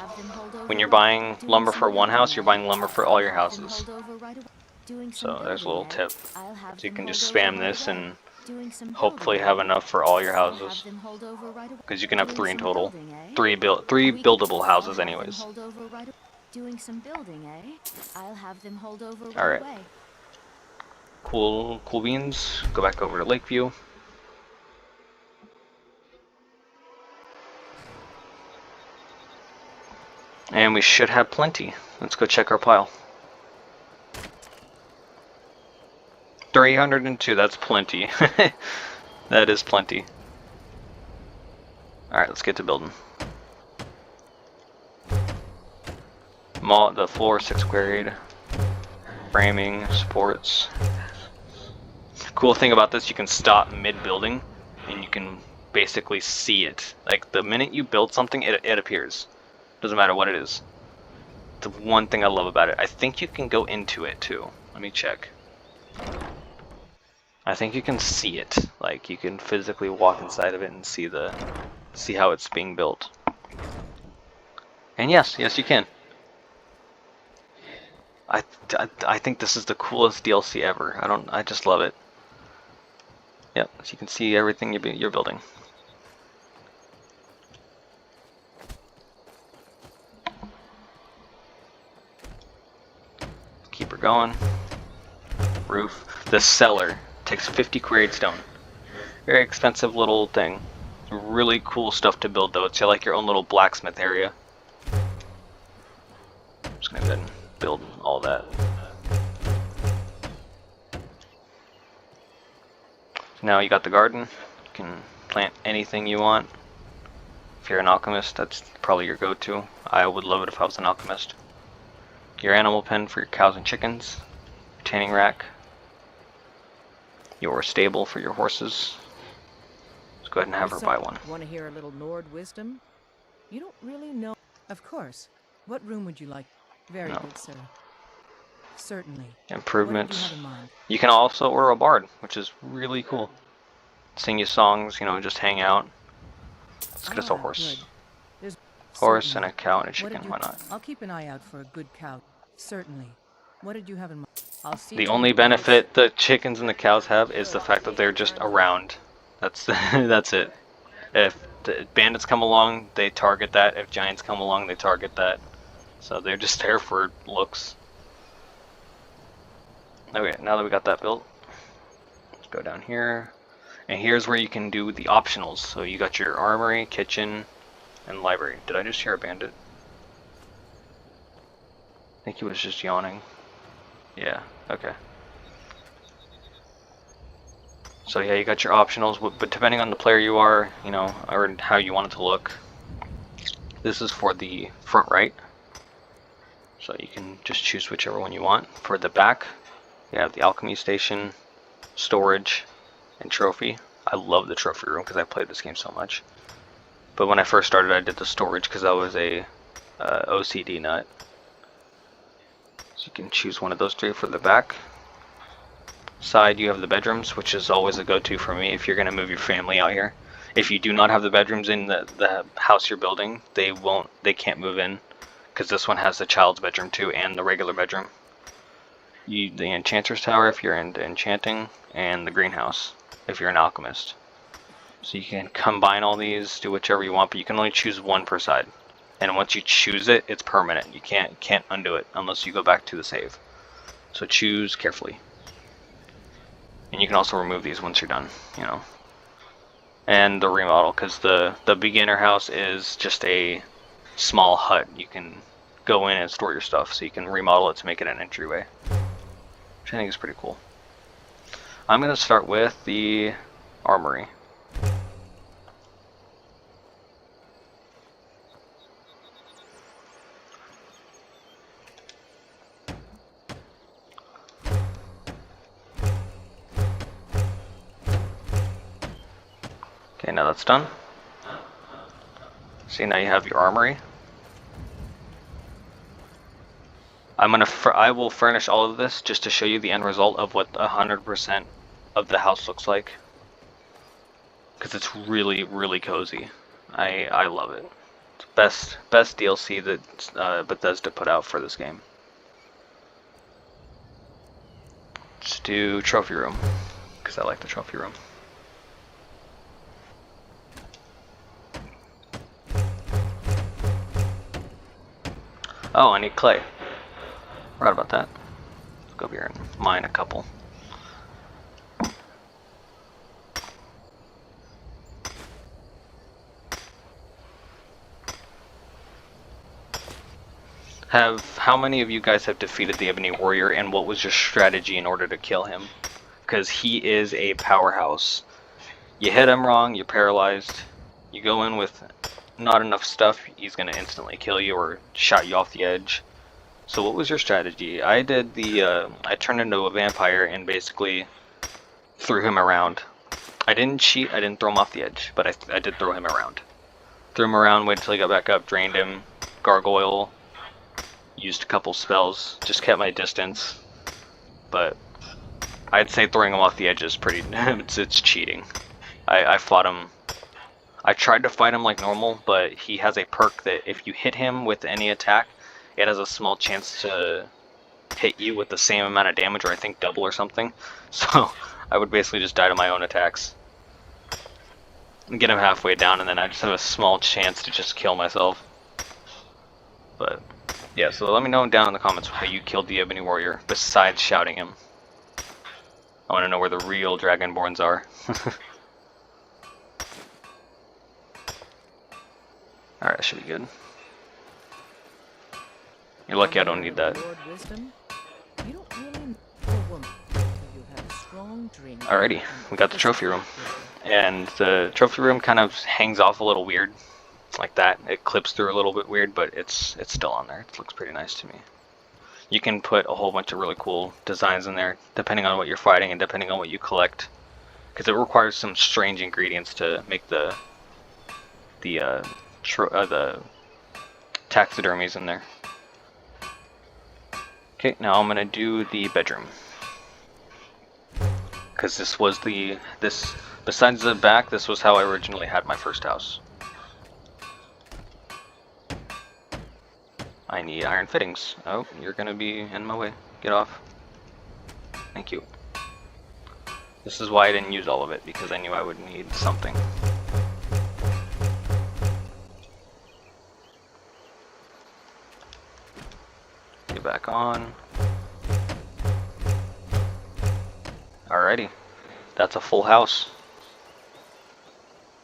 when you're buying lumber for one house, you're buying lumber for all your houses. So there's a little tip. So you can just spam this and hopefully have enough for all your houses. Because you can have 3 in total. 3 buildable houses anyways. Alright. Cool beans. Go back over to Lakeview. And we should have plenty. Let's go check our pile. 302, that's plenty. That is plenty. Alright, let's get to building. The floor 6 grade. Framing, supports. Cool thing about this, you can stop mid-building and you can basically see it. Like the minute you build something, it appears. Doesn't matter what it is. The one thing I love about it. I think you can go into it too. Let me check. I think you can see it. Like you can physically walk inside of it and see how it's being built. And yes you can. I think this is the coolest DLC ever. I just love it. Yep, so you can see everything you're building. Keep her going. Roof. The cellar takes 50 quarried stone. Very expensive little thing. Really cool stuff to build though. It's like your own little blacksmith area. I'm just gonna go ahead and build all that. So now you got the garden. You can plant anything you want. If you're an alchemist, that's probably your go-to. I would love it if I was an alchemist. Your animal pen for your cows and chickens. Your tanning rack. Your stable for your horses. Let's go ahead and have her buy one. Want to hear a little Nord wisdom? You don't really know. Of course. What room would you like? Very good, sir. Certainly. Improvements. What do you have in mind? You can also order a bard, which is really cool. Sing you songs, you know, just hang out. Let's get us a horse. Good. There's Horse and a cow and a What did chicken, you- why not? I'll keep an eye out for a good cow. Certainly. What did you have in mind? I'll see The to only it. benefit the chickens and the cows have is the fact that they're just around. That's that's it. If the bandits come along, they target that. If giants come along, they target that. So they're just there for looks. Okay, now that we got that built, let's go down here. And here's where you can do the optionals. So you got your armory, kitchen, and library. Did I just hear a bandit? I think he was just yawning. Yeah, okay. So yeah, you got your optionals, but depending on the player you are, you know, or how you want it to look. This is for the front right. So you can just choose whichever one you want. For the back, you have the alchemy station, storage, and trophy. I love the trophy room because I played this game so much. But when I first started, I did the storage because I was a OCD nut. So you can choose one of those three for the back. Side, you have the bedrooms, which is always a go-to for me if you're going to move your family out here. If you do not have the bedrooms in the house you're building, they can't move in, because this one has the child's bedroom too and the regular bedroom. The enchanter's tower if you're into enchanting, and the greenhouse if you're an alchemist. So you can combine all these, do whichever you want, but you can only choose one per side. And once you choose it, it's permanent. You can't undo it unless you go back to the save. So choose carefully. And you can also remove these once you're done, you know. And the remodel, because the beginner house is just a small hut. You can go in and store your stuff, so you can remodel it to make it an entryway, which I think is pretty cool. I'm going to start with the armory. Okay, now that's done. See, now you have your armory. I will furnish all of this just to show you the end result of what 100% of the house looks like, because it's really, really cozy. I love it. It's best DLC that Bethesda put out for this game. Let's do trophy room, because I like the trophy room. Oh, I need clay. Forgot about that. Let's go over here and mine a couple. How many of you guys have defeated the Ebony Warrior, and what was your strategy in order to kill him? Because he is a powerhouse. You hit him wrong, you're paralyzed. You go in with not enough stuff, he's gonna instantly kill you or shot you off the edge. So what was your strategy? I did I turned into a vampire and basically threw him around. I didn't cheat, I didn't throw him off the edge, but I did throw him around. Threw him around, waited until he got back up, drained him, gargoyle, used a couple spells, just kept my distance. But I'd say throwing him off the edge is pretty, it's cheating. I fought him. I tried to fight him like normal, but he has a perk that if you hit him with any attack, it has a small chance to hit you with the same amount of damage, or I think double or something. So I would basically just die to my own attacks and get him halfway down, and then I just have a small chance to just kill myself. But yeah, so let me know down in the comments how you killed the Ebony Warrior besides shouting him. I want to know where the real Dragonborns are. Alright, that should be good. You're lucky I don't need that. Lord Wisdom, you don't really know a woman until you have a strong drink. Alrighty, we got the trophy room. And the trophy room kind of hangs off a little weird, like that. It clips through a little bit weird, but it's still on there. It looks pretty nice to me. You can put a whole bunch of really cool designs in there, depending on what you're fighting and depending on what you collect. Because it requires some strange ingredients to make the taxidermies in there. Okay, now I'm gonna do the bedroom. Because this was besides the back, this was how I originally had my first house. I need iron fittings. Oh, you're gonna be in my way. Get off. Thank you. This is why I didn't use all of it, because I knew I would need something. Get back on. Alrighty. That's a full house.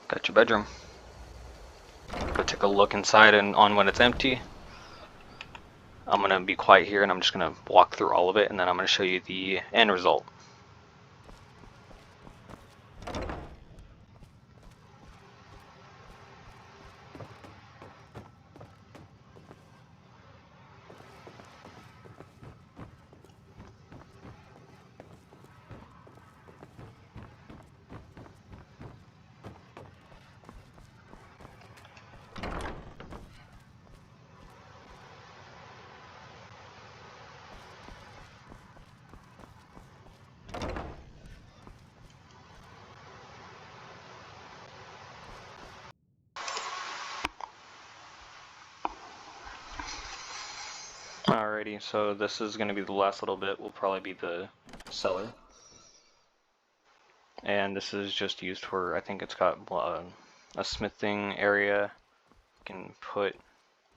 Got your bedroom. Go take a look inside and on when it's empty. I'm gonna be quiet here and I'm just gonna walk through all of it, and then I'm gonna show you the end result. Alrighty, so this is going to be the last little bit, will probably be the cellar. And this is just used for, I think it's got a smithing area. You can put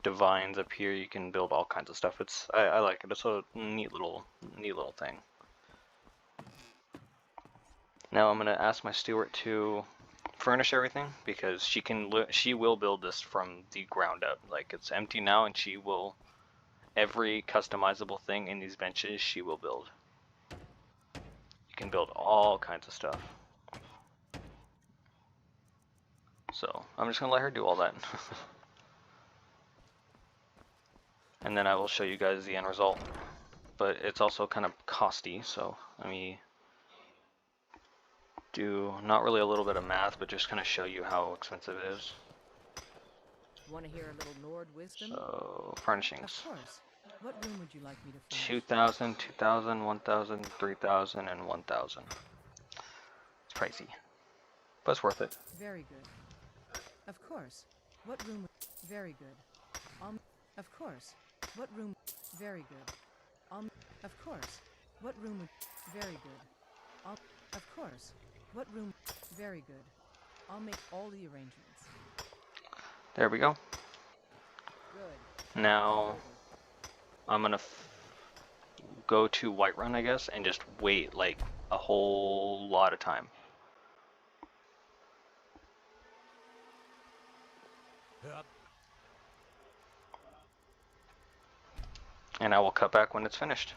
divines up here, you can build all kinds of stuff. I like it, it's a neat little thing. Now I'm going to ask my steward to furnish everything, because she will build this from the ground up. Like, it's empty now, and she will... Every customizable thing in these benches she will build. You can build all kinds of stuff. So I'm just gonna let her do all that. And then I will show you guys the end result. But it's also kind of costly, so let me do not really a little bit of math, but just kind of show you how expensive it is. Want to hear a little Lord Wisdom? So furnishings. Of course. What room would you like me to furnish? 2,000, 2,000, 1,000, 3,000, and 1,000. It's pricey, but it's worth it. Very good. Of course. What room? Very good. Of course. What room? Very good. Of course. What room? Very good. Of course. What room? Very good. I'll make all the arrangements. There we go. Good. Now I'm gonna go to Whiterun, I guess, and just wait like a whole lot of time. And I will cut back when it's finished.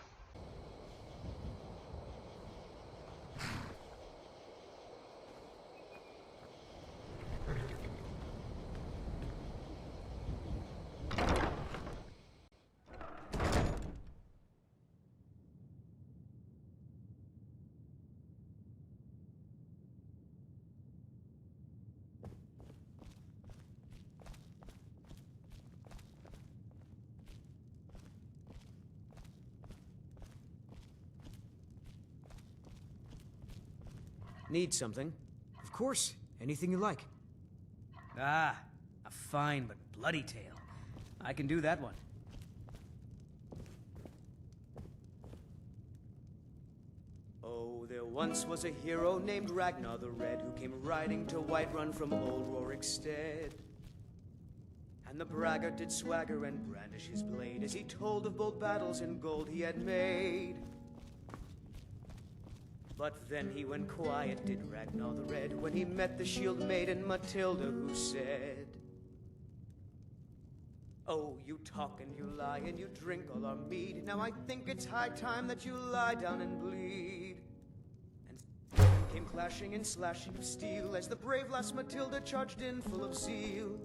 Need something? Of course, anything you like. Ah, a fine but bloody tale. I can do that one. Oh, there once was a hero named Ragnar the Red who came riding to Whiterun from old Rorikstead. And the braggart did swagger and brandish his blade as he told of bold battles and gold he had made. But then he went quiet, did Ragnar the Red, when he met the shield maiden Matilda, who said, "Oh, you talk and you lie and you drink all our mead. Now I think it's high time that you lie down and bleed." And came clashing and slashing of steel as the brave lass Matilda charged in full of zeal.